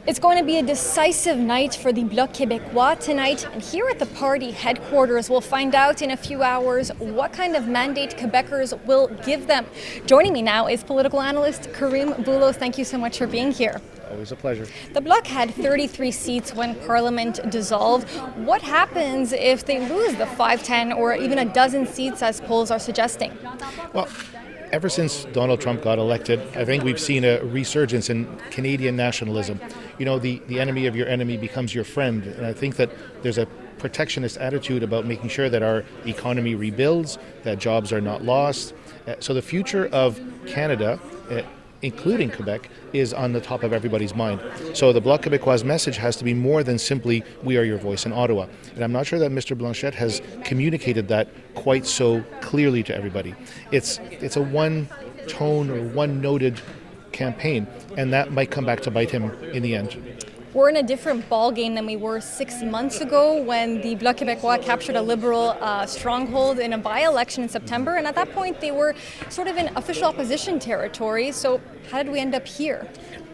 It's going to be a decisive night for the Bloc Québécois tonight, and here at the party headquarters, we'll find out in a few hours what kind of mandate Quebecers will give them. Joining me now is political analyst Karim Boulos. Thank you so much for being here. Always a pleasure. The Bloc had 33 seats when Parliament dissolved. What happens if they lose the 5, 10, or even a dozen seats as polls are suggesting? Well, ever since Donald Trump got elected, I think we've seen a resurgence in Canadian nationalism. You know, the enemy of your enemy becomes your friend. And I think that there's a protectionist attitude about making sure that our economy rebuilds, that jobs are not lost. So the future of Canada, including Quebec, is on the top of everybody's mind. So the Bloc Québécois' message has to be more than simply, we are your voice in Ottawa. And I'm not sure that Mr. Blanchet has communicated that quite so clearly to everybody. It's a one-tone or one-noted campaign, and that might come back to bite him in the end. We're in a different ballgame than we were 6 months ago when the Bloc Québécois captured a Liberal stronghold in a by-election in September, and at that point they were sort of in official opposition territory. So how did we end up here?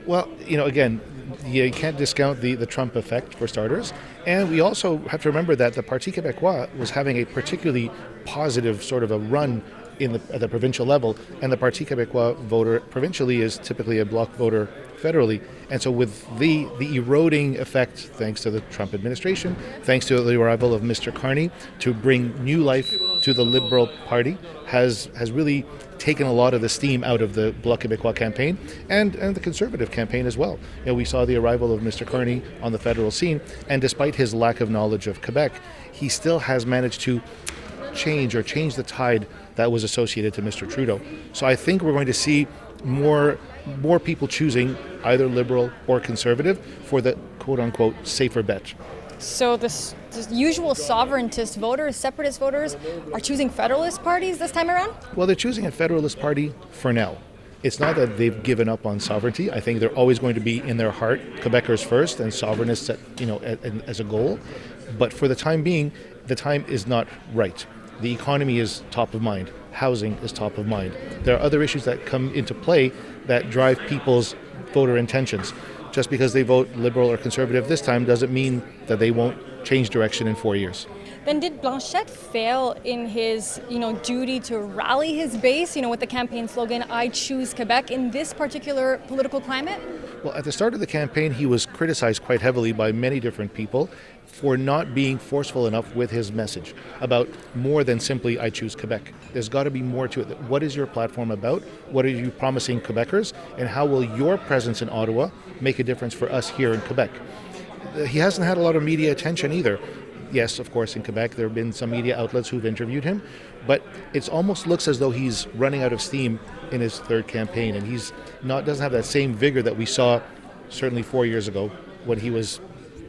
Well, again, you can't discount the Trump effect, for starters. And we also have to remember that the Parti Québécois was having a particularly positive sort of a run at the provincial level, and the Parti Québécois voter provincially is typically a Bloc voter federally. And so with the eroding effect, thanks to the Trump administration, thanks to the arrival of Mr. Carney to bring new life to the Liberal Party, has really taken a lot of the steam out of the Bloc Québécois campaign and the Conservative campaign as well. We saw the arrival of Mr. Carney on the federal scene, and despite his lack of knowledge of Quebec, he still has managed to change the tide that was associated to Mr. Trudeau. So I think we're going to see more people choosing either Liberal or Conservative for the quote-unquote safer bet. So the usual sovereigntist voters, separatist voters, are choosing Federalist parties this time around? Well, they're choosing a Federalist party for now. It's not that they've given up on sovereignty. I think they're always going to be in their heart Quebecers first and sovereignists as a goal. But for the time being, the time is not right. The economy is top of mind. Housing is top of mind. There are other issues that come into play that drive people's voter intentions. Just because they vote Liberal or Conservative this time doesn't mean that they won't change direction in 4 years. Then did Blanchet fail in his, duty to rally his base, with the campaign slogan, I choose Quebec, in this particular political climate? Well, at the start of the campaign, he was criticized quite heavily by many different people for not being forceful enough with his message about more than simply, I choose Quebec. There's got to be more to it. What is your platform about? What are you promising Quebecers? And how will your presence in Ottawa make a difference for us here in Quebec? He hasn't had a lot of media attention either. Yes, of course, in Quebec, there have been some media outlets who've interviewed him, but it almost looks as though he's running out of steam in his third campaign, and doesn't have that same vigor that we saw certainly 4 years ago when he was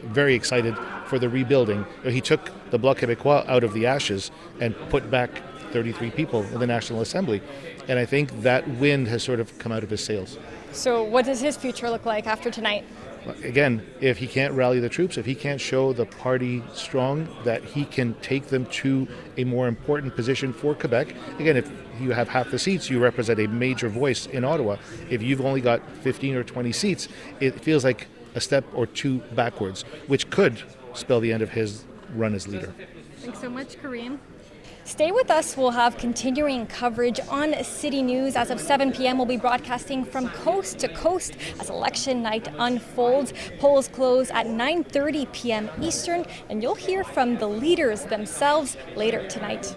very excited for the rebuilding. He took the Bloc Québécois out of the ashes and put back 33 people in the National Assembly, and I think that wind has sort of come out of his sails. So what does his future look like after tonight? Again, if he can't rally the troops, if he can't show the party strong that he can take them to a more important position for Quebec, again, if you have half the seats, you represent a major voice in Ottawa. If you've only got 15 or 20 seats, it feels like a step or two backwards, which could spell the end of his run as leader. Thanks so much, Karim. Stay with us. We'll have continuing coverage on City News. As of 7 p.m., we'll be broadcasting from coast to coast as election night unfolds. Polls close at 9:30 p.m. Eastern, and you'll hear from the leaders themselves later tonight.